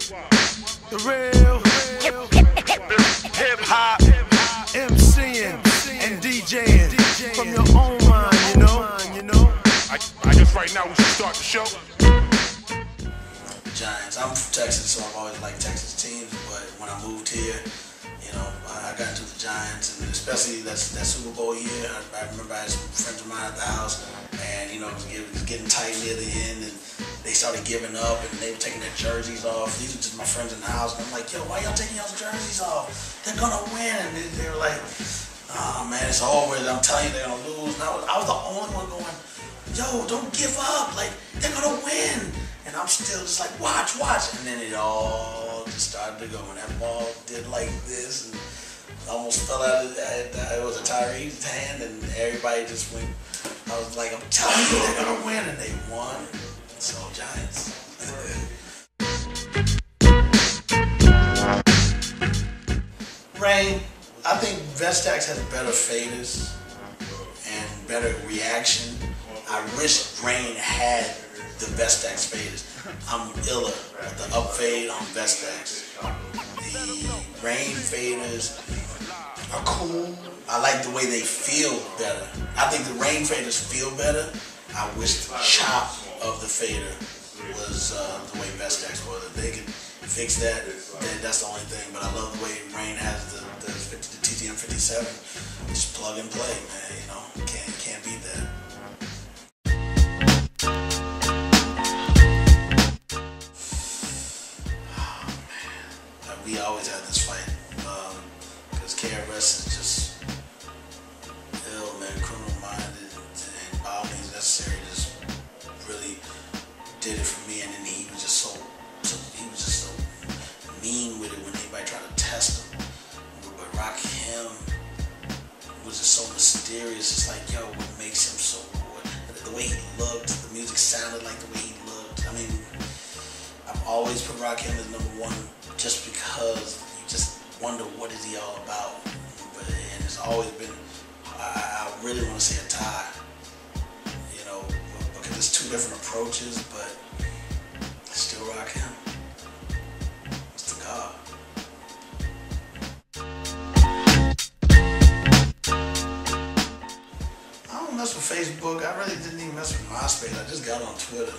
The real hip-hop MCing and DJing from your own mind, you know. I guess right now we should start the show. Giants. I'm from Texas, so I've always liked Texas teams, but when I moved here, I got into the Giants, and especially that Super Bowl year. I remember I had some friends of mine at the house, and it was getting tight near the end, and they started giving up, and they were taking their jerseys off. These were just my friends in the house, and I'm like, yo, why y'all taking y'all's jerseys off? They're gonna win. And they were like, oh man, it's over. I'm telling you, they're gonna lose. And I was the only one going, yo, don't give up. Like, they're gonna win. And I'm still just like, watch. And then it all just started to go. And that ball did like this, and almost fell out of it was a Tyree's hand, and everybody just went. I was like, I'm telling you, they're gonna win, and they won. So Giants. Rain, I think Vestax has better faders and better reaction. I wish Rain had the Vestax faders. I'm iller with the up fade on Vestax. The Rain faders are cool. I like the way they feel better. I think the Rain faders feel better. I wish the chop of the fader was the way Vestax was. If they could fix that, then that's the only thing. But I love the way Rain has the TTM 57. Just plug and play, man. Can't beat that. Oh man, we always had this fight because KRS is just ill, man, criminal-minded, and by all means necessary, just really did it for me. And then he was just so mean with it when anybody tried to test him. But Rakim was just so mysterious. It's like, yo, what makes him so good? The way he looked, the music sounded like the way he looked. I mean, I've always put Rakim as #1 just because you just wonder what is he all about. And it's always been, I really want to say a tie, because it's two different approaches, but I still rock him. It's the God. I don't mess with Facebook. I really didn't even mess with MySpace. I just got on Twitter.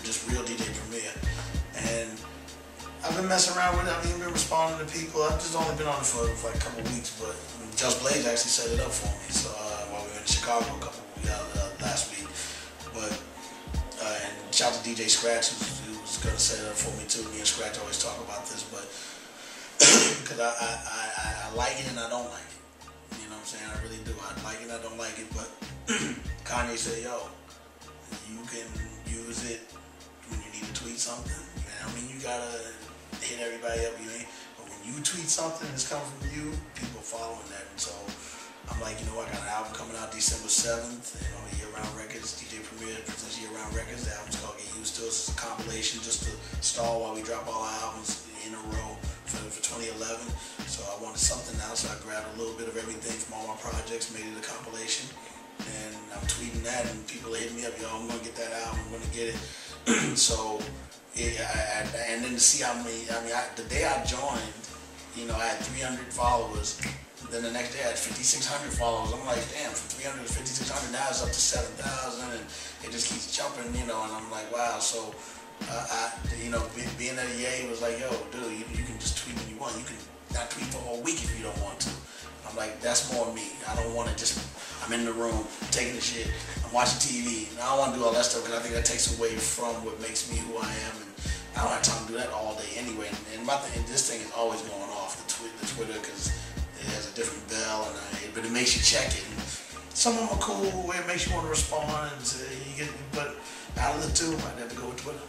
Just Real DJ Premier. And I've been messing around with it. I've even been responding to people. I've just only been on it for like a couple weeks, but Just Blaze actually set it up for me. So while we were in Chicago last week. But and shout out to DJ Scratch who was going to set it up for me too. Me and Scratch always talk about this, but because I like it and I don't like it. You know what I'm saying? I really do. I like it, I don't like it. But Kanye said, yo, you can use it when you need to tweet something. I mean, you gotta hit everybody up, but when you tweet something that's coming from you, people are following that. And so I'm like, I got an album coming out December 7th, Year-Round Records, DJ Premier presents Year-Round Records. The album's called Get Used to Us. It's a compilation just to stall while we drop all our albums in a row for 2011. So I wanted something else, so I grabbed a little bit of everything from all my projects, made it a compilation. And I'm tweeting that, and people are hitting me up, yo, I'm gonna get that album, I'm gonna get it. So, and then to see how many, the day I joined, I had 300 followers. Then the next day I had 5,600 followers. I'm like, damn, from 300 to 5,600, now it's up to 7,000, and it just keeps jumping, and I'm like, wow. So, being at EA was like, yo, dude, you can just tweet when you want. You can not tweet for a whole week if you don't want to. I'm like, that's more me. I don't want to I'm in the room, taking the shit, I'm watching TV, and I don't want to do all that stuff because I think that takes away from what makes me who I am, and I don't have time to do that all day anyway. And this thing is always going off, the Twitter, because it has a different bell, but it makes you check it. And some of them are cool, where it makes you want to respond, and say, but out of the two, I'd have to go with Twitter.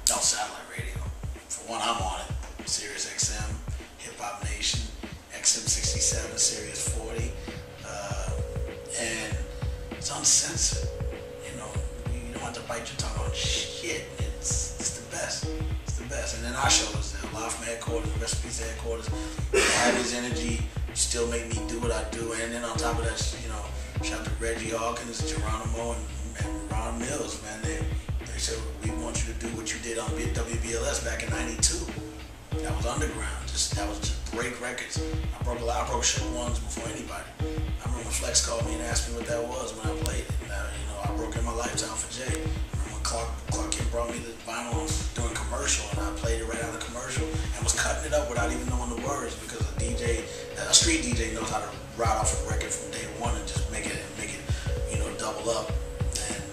No satellite radio. For one, I'm on it. Sirius XM, Hip Hop Nation, XM 67, Sirius 40, and it's uncensored. You don't have to bite your tongue on shit. It's the best. It's the best. And then our show is there, live from headquarters, recipes to headquarters. Have his energy, still make me do what I do, and then on top of that, Shout out to Reggie Hawkins, Geronimo, and Ron Mills, man. They said, we want you to do what you did on WBLS back in '92. That was underground. That was just break records. I broke krs-ones before anybody. I remember when Flex called me and asked me what that was when I played it. And I broke in my lifetime for Jay. I remember when Clark Kent brought me the vinyl doing commercial, and I played it right out of the commercial and was cutting it up without even knowing the words, because a street DJ knows how to ride off a record from day one and just make it double up, and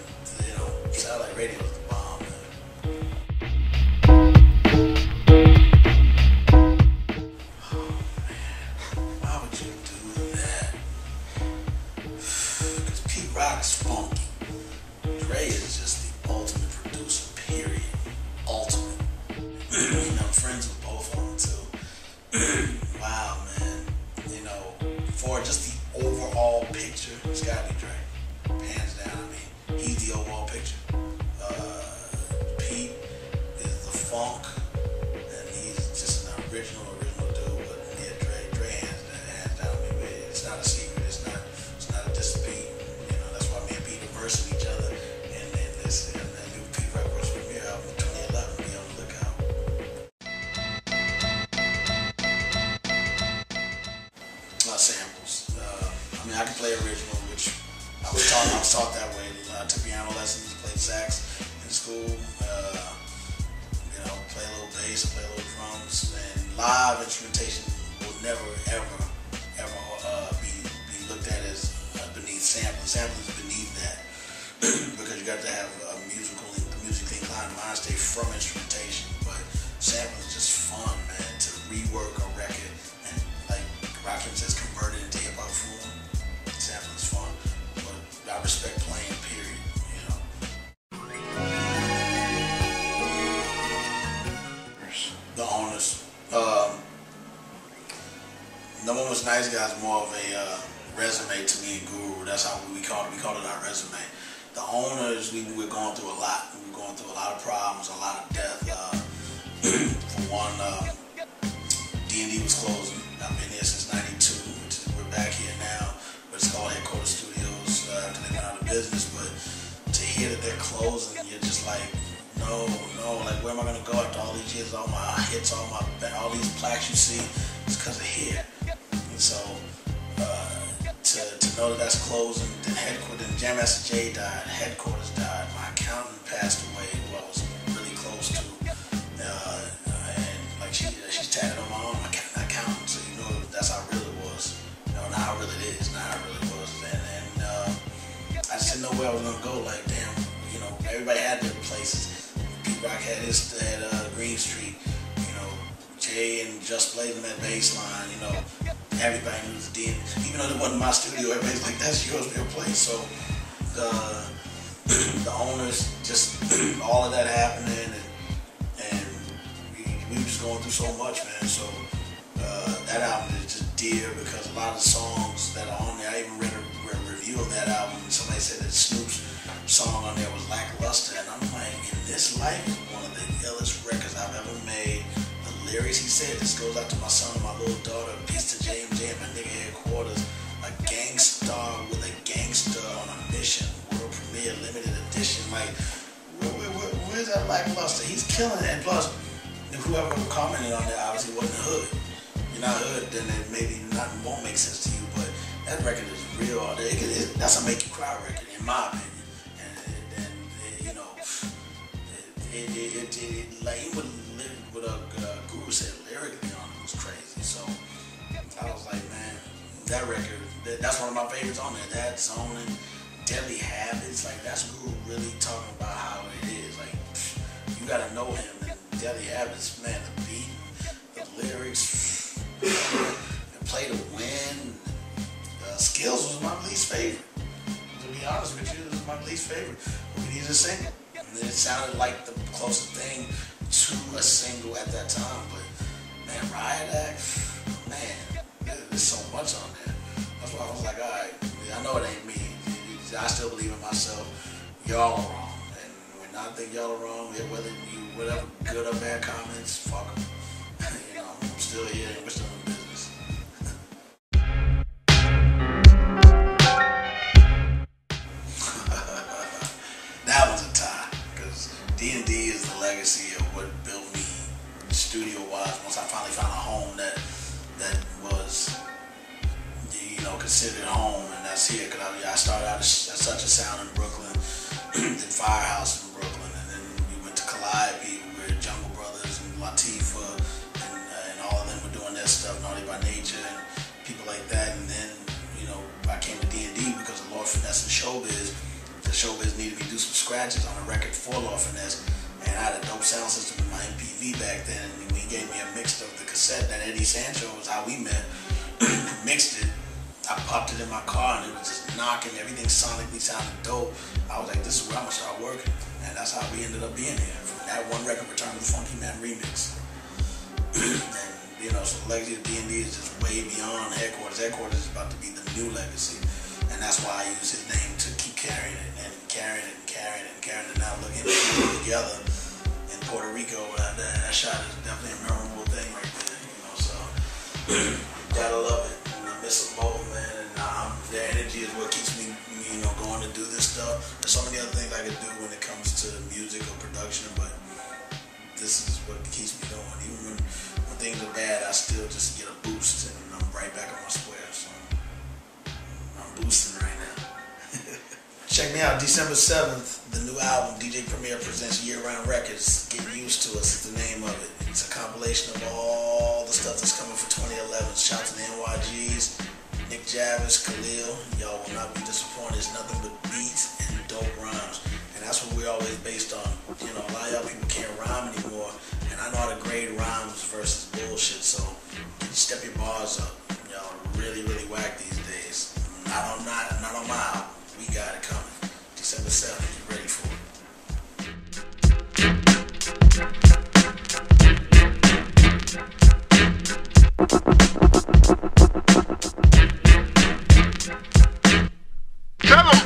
satellite radio is the bomb, man. Oh man, why would you do that? Because Pete Rock's funky. Dre is just the ultimate producer, period. Ultimate. I'm friends with both of them too. Wow, man. For just the overall picture, it's gotta be Dre. Hands down. I mean, he's the overall picture. Pete is the funk, and he's just an original dude. But yeah, Dre hands down. I mean, it's not a secret. It's not a dispute. That's why me and Pete diverse with each other. And the new Pete Records premiere album in 2011. Be on the lookout. Samples. I can play original, which I was taught that way. I took piano lessons, played sax in school. Play a little bass, play a little drums, and live instrumentation will never ever be looked at as beneath sampling. Sampling is beneath that because you got to have a musically inclined mind state from instrumentation. But sampling is just fun, man. To rework a record and, like Rockland says, convert it into hip hop form. Sampling is fun, but I respect playing, period. The owners. No One Was Nice Guy is more of a resume to me and Guru. That's how we called it. We called it our resume. The owners, we were going through a lot. We were going through a lot of problems, a lot of death. For one, D&D was closing. I've been here since '92. We're back here now. But it's called Headquarters Studios after they went out of business. But to hear that they're closing, you're just like, no, like where am I gonna go after all these years, all my hits, all these plaques you see, it's because of here. And so to know that that's closing, then Headquarters, then Jam Master Jay died, Headquarters died, my accountant passed away, who I was really close to, and like she's tatted on my arm, my accountant, so that's how real it was, not how real it is, not how real it was, and I just didn't know where I was gonna go. Like, damn, everybody had their places. Pete Rock had his at Green Street, Jay and Just Blaze in that bass line, everybody knew the D. Even though it wasn't my studio, everybody's like, that's yours, your place. So the owners, just all of that happening, and we were just going through so much, man. So that album is just dear because a lot of the songs that are on there, I even read a review of that album. Somebody said that Snoop's song on there was lackluster, and I'm like, in this life, one of the illest records I've ever made. The lyrics he said, this goes out to my son and my little daughter, peace to J&J and my nigga Headquarters, a gangstar with a gangster on a mission, world premiere, limited edition. Like, where's that lackluster? He's killing it, and plus, whoever commented on that obviously wasn't hood. You're not hood, then it maybe won't make sense to you, but that record is real. That's a make you cry record, in my opinion. Like he would live with a Guru said lyrically on it was crazy. So I was like, man, that record, that's one of my favorites on there. That song and Deadly Habits, like that's Guru really talking about how it is. Like you gotta know him. And Deadly Habits, man, the beat, the lyrics, and Play to Win. Skills was my least favorite. To be honest with you, it was my least favorite. We needed a single. It sounded like the closest thing to a single at that time, but man, Riot Act, man, there's so much on there. That's why I was like, all right, I know it ain't me. I still believe in myself. Y'all are wrong, and when I think y'all are wrong, whatever good or bad comments, fuck them. I'm still here and we're still in business. D&D is the legacy of what built me studio-wise. Once I finally found a home that was, considered home, and that's here. Cause I started out at Such a Sound in Brooklyn, then Firehouse in Brooklyn, and then we went to Calliope where Jungle Brothers and Latifah and all of them were doing their stuff, Naughty by Nature and people like that. And then I came to D&D because of Lord Finesse and Showbiz. The Showbiz needed me to do some scratches on a record for Lord Finesse, and I had a dope sound system in my MPV back then. And when he gave me a mix of the cassette that Eddie Sancho was how we met, mixed it. I popped it in my car and it was just knocking. Everything sonically sounded dope. I was like, this is where I'm gonna start working, and that's how we ended up being here. From that one record, Return to the Funky Man remix. And so the legacy of D&D is just way beyond Headquarters. Headquarters is about to be the new legacy, and that's why I use his name to keep carrying it and carrying it and carrying it and carrying it. Now looking at it together in Puerto Rico, that shot is definitely a memorable thing right there. So gotta love it. Miss them both, man, and their energy is what keeps me, going to do this stuff. There's so many other things I could do when it comes to music or production, but this is what keeps me going. Even when things are bad, I still just get a boost, and I'm right back on my square. So I'm boosting right now. Check me out, December 7th, the new album, DJ Premier Presents Year Round Records. Get Used to Us is the name of it. It's a compilation of all the stuff that's coming for 2011. Shout to the NYGs, Nick Jarvis, Khalil. Y'all will not be disappointed. It's nothing but beats and dope rhymes. And that's what we're always based on. A lot of y'all people can't rhyme anymore. And I know how to grade rhymes versus bullshit. So step your bars up. Y'all really, really whack these days. Not on my album. We got it coming. December 7th, get ready for it. Tell 'em.